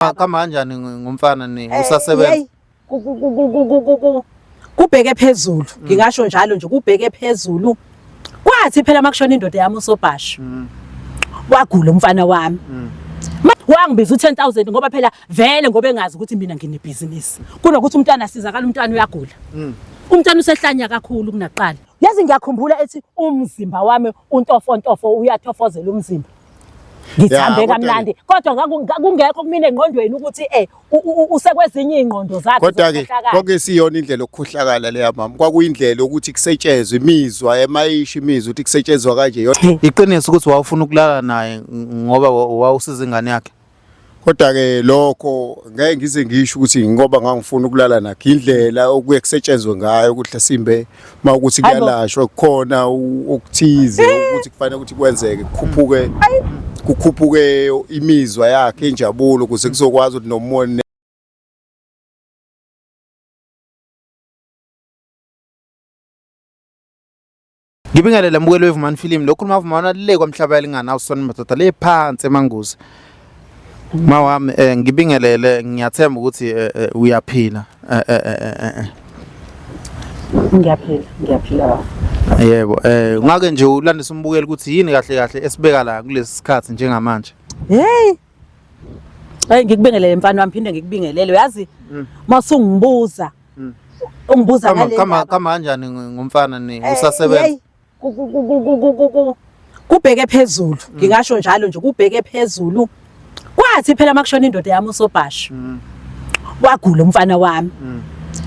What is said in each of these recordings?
Kama kanjani ngumfana usasebenza? Kubheke phezulu, ngingasho njalo nje kubheke phezulu. Kwathi phela makushona indoda yami uSobhasha. Wagula umfana wami. Wangibiza u10,000 ngoba phela vele ngoba engazi ukuthi mina nginebhizinisi. Kunokuthi umntwana asizakala umntwana uyagula. Umntwana usehlanya kakhulu kunaqala. Yazi ngiyakhumbula ethi umzimba wami untofontofo uyathofozela umzimba. Ngithambe kamnandi kodwa kungekho kumina engqondweni ukuthi usekwezinye ingqondo zakhe. Kodwa ke konke siyona indlela okukhohlakala leya mama. Kwakuyindlela ukuthi kusetshezwe imizwa emayisha imizwa ukuthi kusetshezwa kanje yona. Iqiniso ukuthi wawufuna ukulala naye ngoba wawusiza ingane yakhe. Kodwa ke lokho ngeke ngize ngisho ukuthi ngoba ngangifuna ukulala nakhe indlela okuye kusetshenzwe ngayo ukuthi Simbe mawukuthi kuyalashwa kukhona okuthize ukuthi kufanele ukuthi kwenzeke kukhuphuke imizwa yakhe injabulo ukuze kuzokwazi ukuthi nomoni Ngibingelele mbukelo weVumani Film lokhu mavumana le kwamhlaba elingana usona madoda le phansi emanguzi. Mawami ngibingelele ngiyathemba ukuthi uyaphila. Ngiyaphila baba. Yebo ngake nje ulandisa umbukelo ukuthi yini kahle kahle esibeka la kulesi sikhathi njengamanje. Hey ngikubingelele mfana wami phinde ngikubingelele uyazi masungibuza ungibuza ngale kama kanjani ngumfana usasebenza. Kubheke phezulu ngingasho njalo nje kubheke phezulu. Kwathi phela makushona indoda yami uSobhasha. Wagula umfana wami.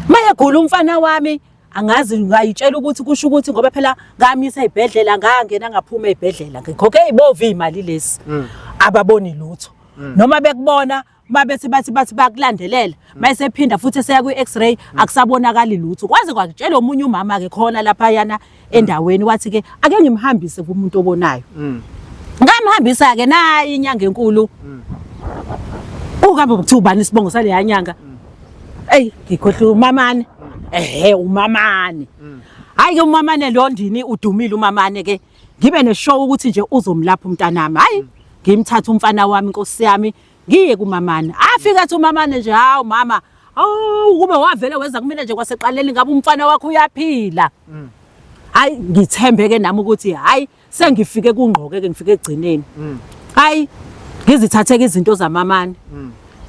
Mayegula umfana wami angazi ngayitshela ukuthi kusho ukuthi ngoba phela ngamisa ibhedlela ngangena ngaphuma ebhedlela ngikhokhe ibovu imali lesi ababoni lutho noma bekubona mabethi bathi bakulandelela mayesephinda futhi eseya kwi-x-ray akusabonakali lutho kwaze kwakutshela omunye umama ke khona lapha yana endaweni wathi ke ake ngimhambise kumuntu obonayo ngamhambisa ke nayi inyanga enkulu uhambe ukuthi ubani isibongo sale yanyanga ngikhohle umamane umamane hayi ke umamane Londini udumile umamane ke ngibe neshow ukuthi nje uzomlapha umntanami hayi ngimthatha umfana wami inkosi yami ngiye kumamane afika athi umamane nje hawu mama kube wavele wenza kumina nje kwaseqaleni ngabe umfana wakho uyaphila hayi ngithembeke nami ukuthi hayi sengifike kungqoke ke ngifike egcineni hayi ngizithatheke izinto zamamane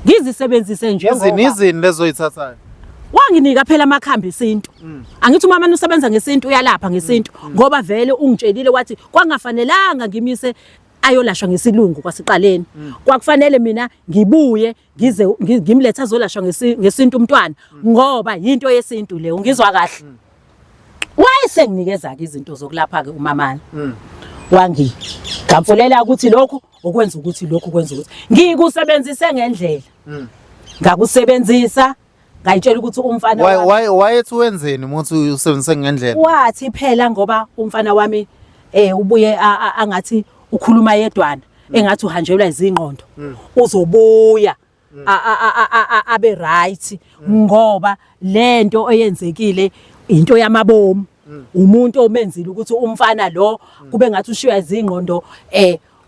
ngizisebenzise nje izini lezoyithathayo wanginika phela amakhambi esintu angithi umama usebenza ngesintu uyalapha ngesintu ngoba vele ungitshelile wathi kwangafanelanga ngimise ayolashwa ngesilungu kwasiqaleni kwakufanele mina ngibuye ngize ngimletha azolashwa ngesintu umntwana ngoba into yesintu le ungizwa kahle wayesenginikeza ke izinto zokulapha ke umamani wangigamfulela ukuthi lokho okwenza ukuthi lokho kwenza ukuthi ngikusebenzise ngendlela ngakusebenzisa ngayitshela ukuthi umfana wayethi wenzeni umuntu usebenzise ngendlela wathi phela ngoba umfana wami ubuye angathi ukhuluma yedwana engathi uhanjelwa izingqondo uzobuya abe right ngoba lento oyenzekile into yamabomu umuntu omenzile ukuthi umfana lo kube ngathi ushiywa izingqondo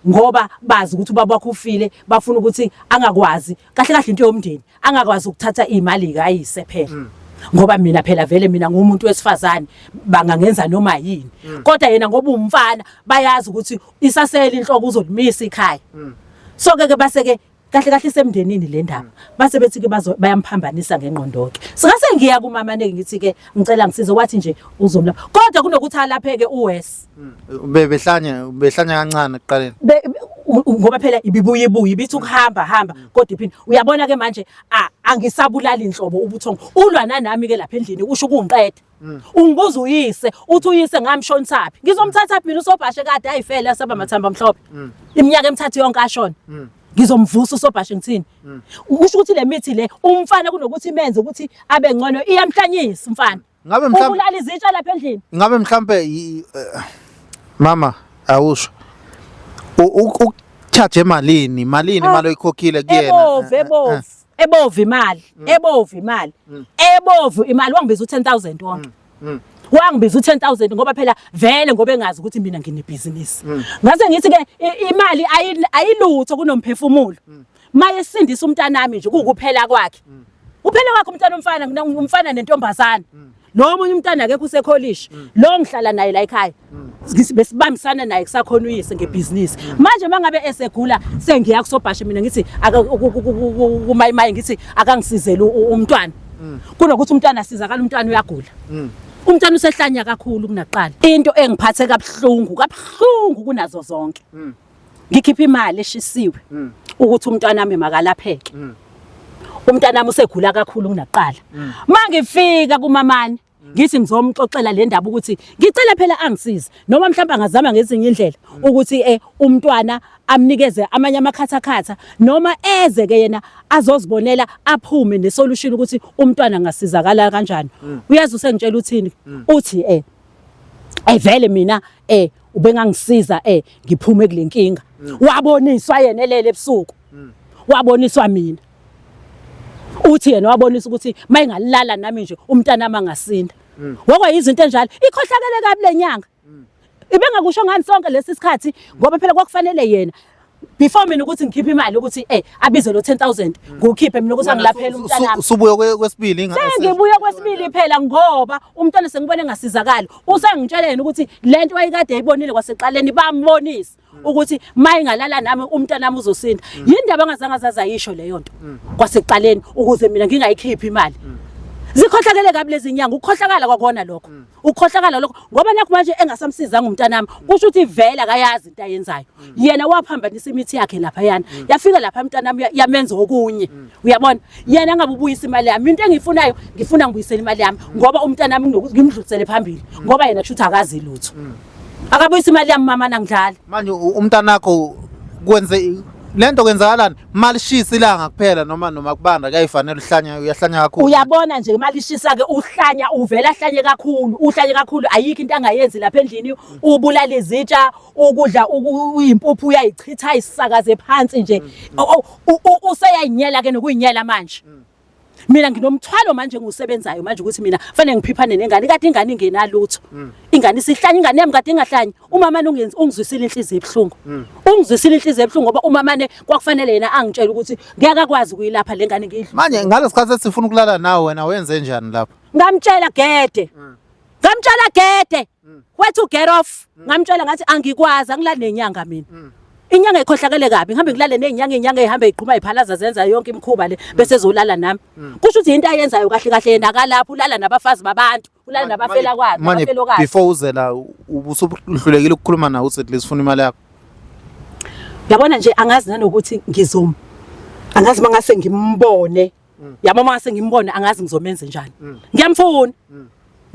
ngoba bazi ukuthi ubaba wakho ufile bafuna ukuthi angakwazi kahle kahle into yomndeni angakwazi ukuthatha imali kayise phela ngoba mina phela vele mina ngumuntu wesifazane bangangenza noma yini kodwa yena ngoba umfana bayazi ukuthi isasele inhloko uzolimisa ikhaya so ke base ke kahle kahle semndenini le ndaba base bethi ke bayamphambanisa ngengqondo ke singase ngiya kumama neke ngithi ke ngicela ngisize wathi nje uzomlapha kodwa kunokuthi alapheke uWes behlanya kancane ekuqaleni ngoba phela ibibuye ibithi ukuhamba kodwa iphini uyabona ke manje angisabulala inhlobo ubuthongo ulwa nami ke lapha endlini usho kungiqeda ungibuza uyise uthi uyise ngamshonisaphi ngizomthatha mina uSobhasha kade ayifele asaba mathamba mhlophe iminyaka emithathu yonke ashona ngizomvusa uSobhasha ngithini usho ukuthi le mithi le umfana kunokuthi imenze ukuthi abe ngcono iyamhlanyisa umfana ngabe mhlawumbe ubulala izitsha lapha endlini ngabe mhlawumbe mama awusho charge malini imali oyikhokhile kuyena ebovu imali wangibiza u10,000 wonke wangibiza u10,000 ngoba phela vele ngoba engazi ukuthi mina nginebhizinisi ngase ngithi ke imali ayilutho kunomphefumulo maye sindisa umntanami nje kukuphela kwakhe uphela kwakhe umntana umfana nentombazana lo omunye umntana akekho usekholishi lo ngihlala naye la ekhaya besibambisana naye kusakhona uyise ngebusiness manje mangabe esegula sengiya kusobhashe mina ngithi kumayimayi ngithi akangisizele umntwana kunokuthi umntwana asizakala umntwana uyagula umntwana usehlanya kakhulu kunaqala into engiphathe kabuhlungu kunazo zonke ngikhipha imali eshisiwe ukuthi umntwana wami makalapheke umntwana wami usegula kakhulu kunaqala mangifika kumamani ngithi ngizomxoxela le ndaba ukuthi ngicela phela angisize noma mhlawumbe angazama ngezinye indlela ukuthi umntwana amnikeze amanye amakhathakhatha noma eze ke yena azozibonela aphume nesolution ukuthi umntwana angasizakala kanjani uyazi usengitshela uthini uthi vele mina ubengangisiza ngiphume kule nkinga waboniswa yena elele ebusuku waboniswa mina uthi yena wabonisa ukuthi mayingalala nami nje umntana amangasinda ngoko izinto enjalo ikhohlakele kabi lenyanga ibengakusho ngani sonke lesi sikhathi ngoba phela kwakufanele yena before mina ukuthi ngikhiphe imali ukuthi abize lo 10,000 ngikhiphe mina ukuthi angilaphela umntana usubuye kwesibili sengibuye kwesibili phela ngoba umntwana sengibone engasizakala usengitshela yena ukuthi lento wayikade ayibonile kwaseqaleni bambonisa ukuthi mayingalala nami umntana wami uzosinda yindaba angazange azayisho leyo nto kwaseqaleni ukuze mina ngingayikhiphi imali zikhohlakele kabi lezi nyanga ukukhohlakala kwakhona lokho ukukhohlakala lokho ngoba nakho manje engasamsizanga umntana wami kusho ukuthi vele akayazi into ayenzayo yena waphambanisa imithi yakhe lapha yana yafika lapha umntana wami yamenza okunye uyabona yena angabubuyisa imali yami into engiyifunayo ngifuna ngibuyisele imali yami ngoba umntana wami nginokuthi ngimdlulisele phambili ngoba yena kushuthi akazi lutho akabuyisa imali yami mama nangidlala manje umntana wakho kwenze lento kwenzakalani malishisa ilanga kuphela noma kubanda kuyayifanele uyahlanya kakhulu uyabona nje imali ishisa ke uhlanya uvela ahlanye kakhulu ayikho into angayenzi lapha endlini ubulala izitsha ukudla uyimpuphu uyayichitha isakaze phansi nje useyayinyela ke nokuyinyela manje mina nginomthwalo manje ngisebenzayo manje ukuthi mina fanele ngiphiphane nengane kade ingane ingenalutho ingane isihlanya ingane yami kade ingahlanya umama ungizwisile inhliziyo ebhlungu ungizwisile inhliziyo ebhlungu ngoba umama kwakufanele yena angitshela ukuthi ngeke akwazi ukuyilapha lengane ngidla manje ngalesikhathi esifuna ukulala nawe wena wenze njani lapha ngamtshela gede wethu get off ngamtshela ngathi angikwazi angilali nenyanga mina inyanga ikhohlakele kabi ngihambe ngilale nezinyanga ehamba iqhuma iphalaza zenza yonke imikhuba le bese ezolala nami kusho ukuthi into ayenzayo kahle yena akalapha ulala nabafazi babantu ulala nabafela kwakhe nabafelo kwakhe before uzela ubusuhlulekile ukukhuluma nawe uthi lesifuna imali yakho yabona nje angazi nanokuthi angazi mangase ngimbone yabo mangase ngimbone angazi ngizomenza njani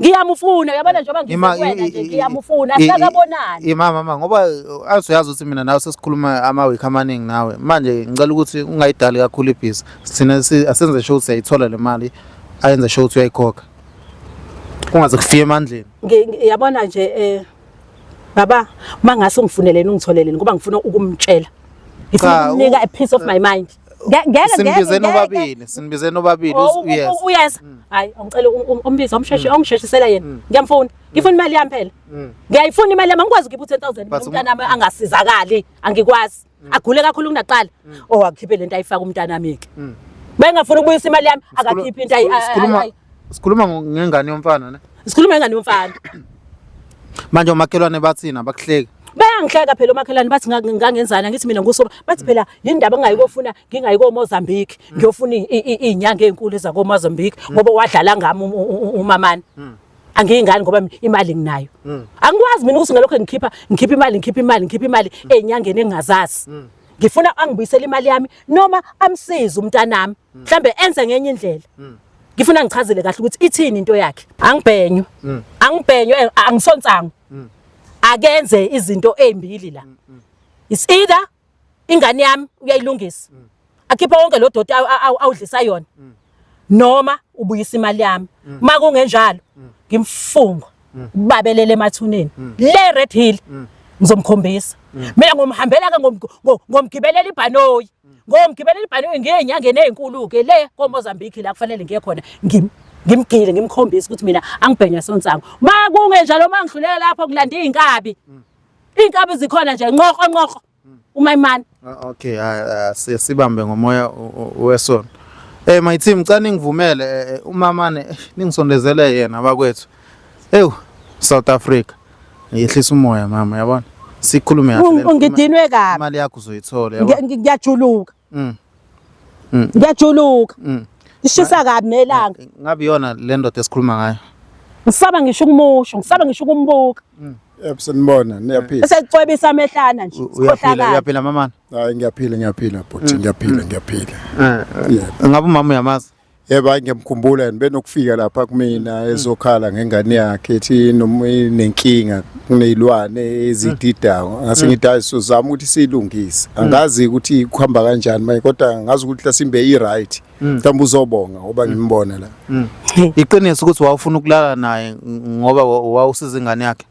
ngiyamufuna yabona njengoba ngisekwena nje ngiyamufuna asakabonani mama ngoba azuyazi ukuthi mina nawe sesikhuluma ama-week amaningi nawe manje ngicela ukuthi ungayidali kakhulu ibhizi sina asenze show siyayithola le mali ayenze show uyayikhokha kungaze kufike emandleni yabona nje baba mangase ungifuneleni ungitholeleni ngoba ngifuna ukumtshela ngifuna ukunika a piece of my mind sinibizeni nobabili yes hayi angicela umbizo ongisheshisela yena ngiyamfuna ngifuna imali yami phela ngiyayifuna imali yami angikwazi ukupha 10,000 umntana wami angasizakali angikwazi agule kakhulu kunaqala akhiphe lento ayifaka umntana wami ke bengafuna ukubuyisa imali yami akakhiphi into sikhuluma ngengane yomfana ne sikhuluma ngengane yomfana manje umakhelwane bathina bakuhleka bayangihleka phela umakhelwane bathi ngangenzana ngithi mina ngusoba bathi phela yindaba engayikofuna ngingayiko Mozambique ngiyofuna izinyanga ezinkulu ezako Mozambique ngoba wadlala ngami umamani angiyingani ngoba imali nginayo angikwazi mina ukuthi ngalokho ngikhipha imali ezinyangeni engingazazi ngifuna angibuyisele imali yami noma amsize umntanami mhlambe enze ngenye indlela ngifuna ngichazele kahle ukuthi ithini into yakhe angibhenywe angisonsango akenze izinto ezimbili la is either ingane yami uyayilungisa akhipha wonke lo doti awudlisa yona noma ubuyisa imali yami makungenjalo ngimfunga ubabelele emathuneni le Red Hill ngizomkhombisa mina ngomhambela ke ngomgibelela ibhanoyi ngezinyangeni ezinkulu ke le koMozambique la kufanele ngiye khona ngimgile ngimkhombisa ukuthi mina angibhenya sonsango makungenjalo mangidlulela lapho kulanda izinkabi zikhona nje nqoqo umayimani Okay, sibambe ngomoya wesona. Mayithi ngicela ningivumele umamane ningisondezele yena bakwethu. South Africa. Yehlisa umoya mama yabona. Sikhulume kahle. Ngidinwe kabi. Imali yakho uzoyithola yabona. Ngiyajuluka. Ngiyajuluka. Ishisa kabi nelanga. Ngabe yona le ndoda esikhuluma ngayo. Ngisaba ngisho ukumusho, ngisaba ngisho ukumbuka. Sanibona, niyaphila. Bese icwebisa amehlana nje. Uyaphila mama? Hayi ngiyaphila bhuti, ngiyaphila. Ngabe umama uyamazi? Yebo ngiyamkhumbula yena benokufika lapha kumina ezokhala ngengane yakhe ethi noma inenkinga kunezilwane ezididayo. Ngase ngithi sizama ukuthi silungise. Angazi ukuthi kuhamba kanjani manje kodwa ngazi ukuthi lasimbe i-right. Mhlawumbe uzobonga ngoba ngimbona la. Iqiniso ukuthi wawufuna ukulala naye ngoba wawusiza ingane yakhe.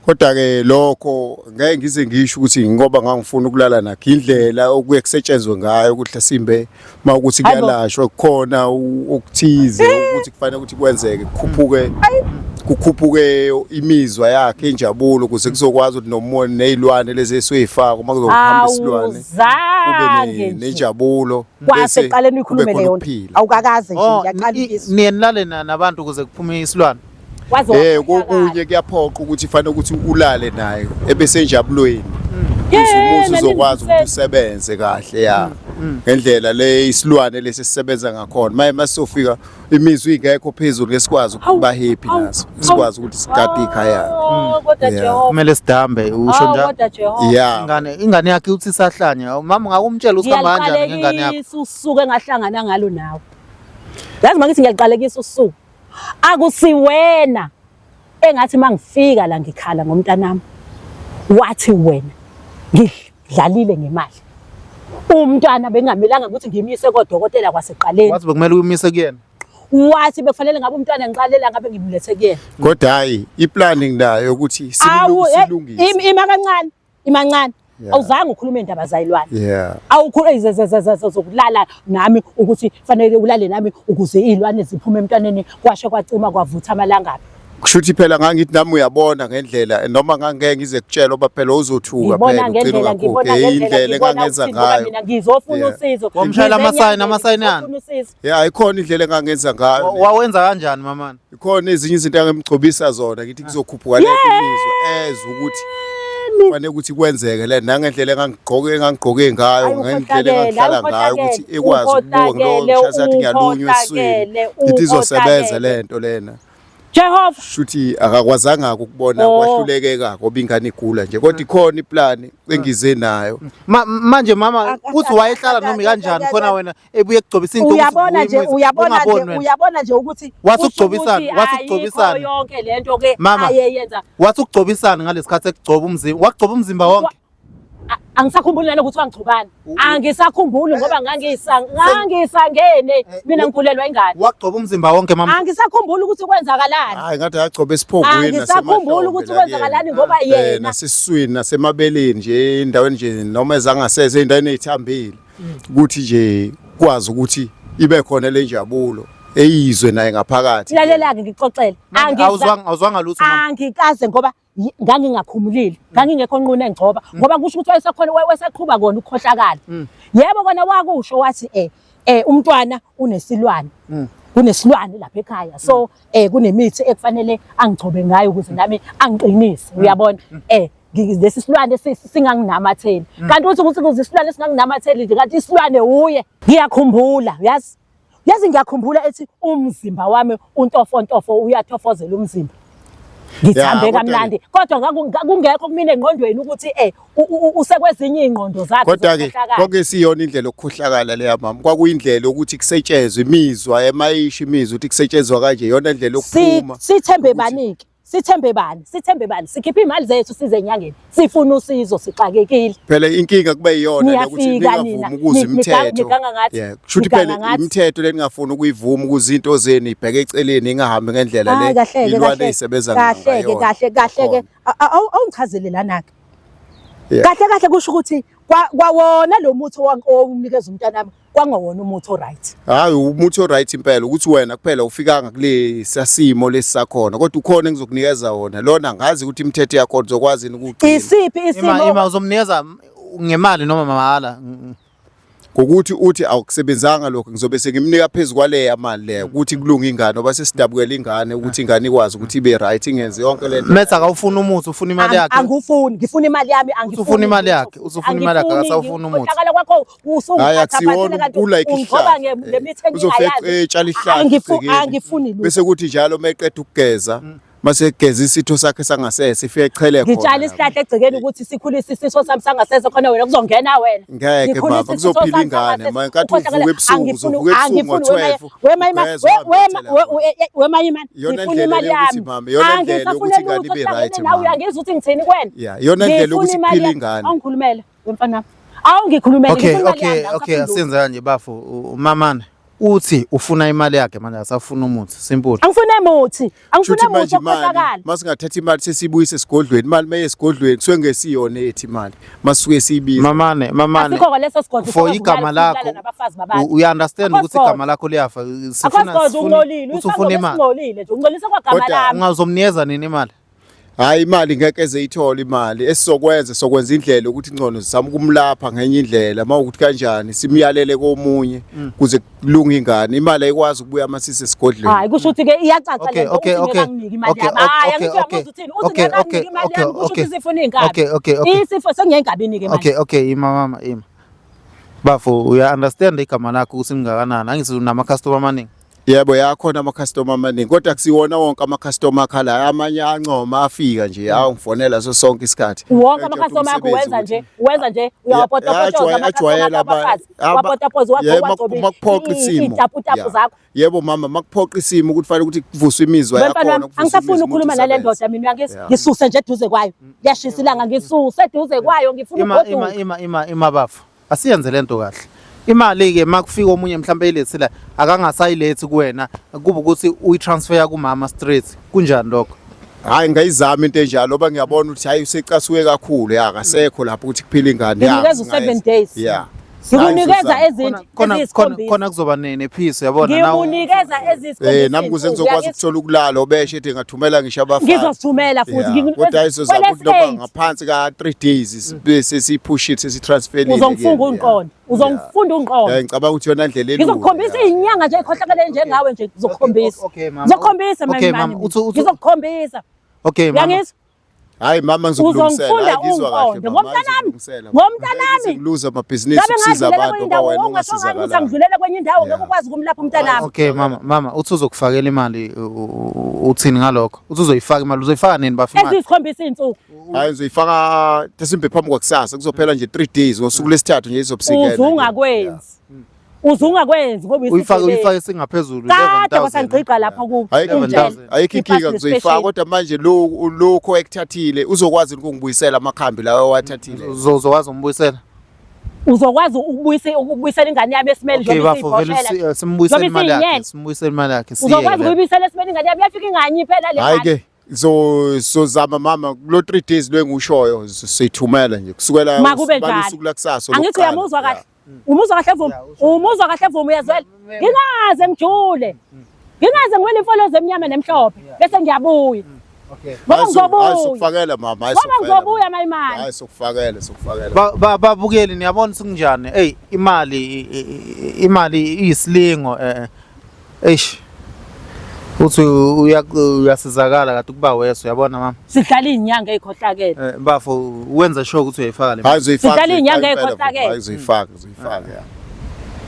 Kodwa ke lokho ngeke ngize ngisho ukuthi ngoba ngangifuna ukulala nakhe indlela okuye kusetshenzwe ngayo ukuthi lasimbe mawukuthi kuyalashwa kukhona okuthize ukuthi kufanele ukuthi kwenzeke kukhuphuke imizwa yakhe injabulo ukuze kuzokwazi ukuthi nomoni nezilwane lezi esoyifaka uma kuzohamba isilwane kube nenjabulo bese eqaleni ukhulume leyo awukakaze nje ngiyaqalisa niyelale nabantu ukuze kuphume isilwane. Kokunye kuyaphoqa ukuthi fanele ukuthi ulale naye ebesenjabulweni. Umuntu uzokwazi ukuthi usebenze kahle ya. Ngendlela le isilwane lesisebenza ngakhona. Maye masofika imizwa ingekho phezulu ngesikwazi ukuba happy naso. Sikwazi ukuthi sigade ikhaya. Kodwa Jehova Kumele sidambe usho njalo. Kodwa Jehova. Yeah. Ingane yakhe uthi sahlanya. Mama ngakumtshela ukuthi hamba kanjani ngengane yakho. Ngiyaqalekisa usuku engahlangana ngalo nawe. Yazi mangithi ngiyaqalekisa usuku. Akusiwena engathi mangifika la ngikhala ngomntanami wathi wena ngidlalile ngemali umntwana bengamelanga ukuthi ngimise kodokotela kwaseqaleni wathi bekumele uyimise kuyena wathi bekufanele ngabe umntwana ngiqalela ngabe ngimlethe kuyena kodwa hayi iplanning nayo ukuthi silungise imancane awuzange ukhulume indaba zayilwane yeah awukhulu zokulala nami ukuthi fanele ulale nami ukuze izilwane ziphume emntwaneni kwashe kwacima kwavutha amalangabi kushuthi phela ngangithi nami uyabona ngendlela noma ngangeke ngize kutshela oba phela uzothuka phela ngibona ngendlela engangenza ngayo mina ngizofuna usizo wamshayela amasayini yani yeah ikhona indlela engangenza ngayo wawenza kanjani mama ikhona ezinye izinto engimgcobisa zona ngithi kuzokhuphuka leyo imizwa ukuthi fanele ukuthi kwenzeke le nangendlela engangigqoke ngayo ngendlela engihlala ngayo ukuthi ekwazi ukubonga lo mshasa ngiyalunywa eswini ngithi izosebenza lento lena Jehova shuthi akakwazanga ukubona kwahluleke kako obingane igula nje kodwa ikhona iplan engize nayo manje mama uthi wayehlala noma kanjani khona wena ebuye kugcobisa into uyabona nje ukuthi wasugcobisana yonke lento ke ayeyenza wasugcobisana ngalesikhathi ekugcoba umzimba wakugcoba umzimba wonke angisakhumbuli nalo ukuthi wangigcobana angisakhumbuli ngoba ngangisangene mina ngipulelwa ingane wagcoba umzimba wonke mama angisakhumbuli ukuthi kwenzakalani hayi ngathi agcoba esiphongweni angisakhumbuli ukuthi kwenzakalani ngoba yena nasesiswini nasemabeleni nje endaweni nje noma ezangasese endaweni ezithambile ukuthi nje kwazi ukuthi ibe khona le njabulo eyizwe naye ngaphakathi lalela-ke ngixoxele awuzwanga lutho angikaze ngoba ngangingakhumulile ngangingekho nqune engcoba ngoba kusho ukuthi wayeseqhuba kona ukukhohlakala yebo kona wakusho wathi umntwana unesilwane kunesilwane lapha ekhaya so kunemithi ekufanele angigcobe ngayo ukuze nami angiqinise uyabona lesi silwane singanginamatheli kanti ukuthi isilwane singanginamatheli nje kanti isilwane uye ngiyakhumbula yazi ngiyakhumbula ethi umzimba wami untofontofo uyathofozela umzimba ngithambe kamnandi kodwa kungekho kumina engqondweni ukuthi usekwezinye ingqondo zakhe kodwa-ke konke siyona indlela yokukhohlakala leya mama kwakuyindlela ukuthi kusetshenzwe imizwa emayisho imizwa ukuthi kusetshenzwa kanje yona indlela yokuphuma sithembe bani sikhipha imali zethu size enyangeni sifuna usizo sixakekile phela inkinga kube yiyona ukuthi ningavumi ukuza imithetho kushuthi phela imithetho leningafuni ukuyivuma ukuze into zeni ibheke eceleni ingahambi ngendlela le ilwane ezisebenza ngayo kahle awungichazele lana-ke kahle kusho ukuthi kwawona lo muthi owunikeza umntanami kwangawona umuthi oright hayi umuthi oright impela ukuthi wena kuphela ufikanga kule sasimo lesisakhona kodwa ukhona engizokunikeza wona lona ngazi ukuthi imithetho yakho uzokwazi ukuqina isiphi isimo ima uzomnikeza ngemali noma mahala? Ngokuthi uthi awukusebenzanga lokho ngizobe sengimnika phezulu kwaleya mali leyo ukuthi kulunga ingane ngoba sesidabukela ingane ukuthi ingane ikwazi ukuthi ibe right ingenze yonke lento. Mase akawufuna umuthi ufuna imali yakhe. Angifuni, ngifuna imali yami, angifuni. Ufuna imali yakhe, usufuna imali yakhe akasawufuna umuthi. Uhlakala kwakho usungiphatha ngoba uzofike etshala ihlathi angifuni lutho. bese kuthi njalo mayeqeda ukugeza mase egeza isitho sakhe sangasese ifike echele khona. Ngitshala isihlahla egcekeni ukuthi sikhulise isitho sami sangasese khona wena kuzongena wena. Ngeke baba kuzophila ingane manje nkathi uvuka ebusuku uzovuka ebusuku ngo12. Wema imani. Yona ndlela yokuthi mama yona ndlela yokuthi ingane ibe right mama. Uyangizwa ukuthi ngithini kwena? Yeah yona ndlela yokuthi iphile ingane. Awungikhulumele wemfana. Awungikhulumele Okay asenze kanje bafo mamane. Uthi ufuna imali yakhe manje asafuna umuthi simple. Angifuna umuthi okhohlakala. Masingathatha imali sesibuyise esigodlweni imali maye esigodlweni kusuke ngesiyona ethi imali masuke siyibiza. Mamane asikho leso sigodlo for igama lakho u understand ukuthi igama lakho liyafa sifuna ufuna imali nje ungcolisa kwagama lami. Ungazomnikeza nini imali? Hayi imali ngeke ezeyithola imali sokwenza indlela ukuthi ingcono zisama ukumlapha ngenye indlela mawukuthi kanjani simyalele komunye kuze kulunga ingane imali ayikwazi ukubuya amasise esigodlweni. Hayi kusho ukuthi ke iyacaca lento ukuthi ngikamniki imali yami. Hayi angithi uthini uthi ngikamniki imali yami kusho ukuthi sifuna ingane. Isifo sengiyengabini ke manje. Ima bafo uya understand igama lakho ukuthi lingakanani angithi unama customer amaningi. Yebo yakhona ama customer amaningi kodwa kusiwona wonke ama customer akhala amanye ancoma afika nje awungifonela so sonke isikhathi. Wonke ama customer akho wenza nje uyapota ajwayela wapotapoza makuphoqa isimo. Itapu zakho. Yebo mama makuphoqa isimo ukuthi fanele ukuthi kuvuswe imizwa yakhona angisafuna ukhuluma nale ndoda mina uyangizwa ngisuse nje eduze kwayo yashisa ilanga ngisuse eduze kwayo ngifuna ugoduka ima bafo asiyenze lento kahle. Imali ke makufika omunye mhlambe ilethi la akangasayilethi kuwena kuba ukuthi uyitransfer kumama straight kunjani lokho? Hayi ngayizama into enjalo ngoba ngiyabona ukuthi hayi usecasuke kakhulu akasekho lapho ukuthi kuphila ingane yakhe. Ngikeza 7 days. Yeah. Ngikunikeza ezinto khona kuzoba nephisi yabona nawe. Ngikunikeza ezisikhombisa. Nami kuze ngizokwazi ukuthola ukulala obeshe ethi ngathumela ngisho abafana. Ngizosithumela futhi kodwa izozama ukuthi noma ngaphansi ka 3 days bese sipush it sesitransfer le. Uzongifunda unqondo. Uzongifunda unqondo. Ngicabanga ukuthi yona ndlela elula. Ngizokukhombisa izinyanga nje ekhohlakele njengawe nje ngizokukhombisa. Ngizokukhombisa mama. Ngizokukhombisa. Okay mama. Yangizwa? Hayi mama ngizokulungisela ngizwa kahle ngomntanami ngluza amabhizinisi ukusiza abantu bawena ungasizakala ukuthi angidlulele kwenye indawo ngeke ukwazi ukumlapha umntanami. Okay mama uthi uzokufakela imali uthini ngalokho uthi uzoyifaka imali uzoyifaka nini bafika ezisikhombisa izinsuku. Hayi uzoyifaka tasimbe phambi kwakusasa kuzophela nje 3 days ngosuku lesithathu nje izobsikela uzungakwenzi ngoba uyifake singaphezulu 11,000 kade wasangigqiqa lapha ku ayikho inkinga kuzoyifaka kodwa manje lokho ekuthathile uzokwazi ukungibuyisela amakhambi lawo wathathile uzokwazi umbuyisela ukubuyisela ingane yami esimeni njengoba simbuyisela imali yakhe uzokwazi ukubuyisela esimeni ingane yami yafika inganye phela le hayi ke zozama mama lo 3 days lwengushoyo siyithumela nje kusukela usuku lakusasa angithi uyamuzwa kahle umuzwa kahle Vuma uyazwela ngingaze ngijule ngingaze ngwele imfolo zemnyama nemhlophe bese ngiyabuya ngoba ngizobuya ayisokufakela mama ngizobuya mayimani ayisokufakela babukeli niyabona sikunjani hey imali iyisilingo uthi uyasizakala kade kuba weso uyabona mama sihlala izinyanga ezikhohlakele bafo wenza sure ukuthi uyayifaka le mali sihlala izinyanga ezikhohlakele ayizoyifaka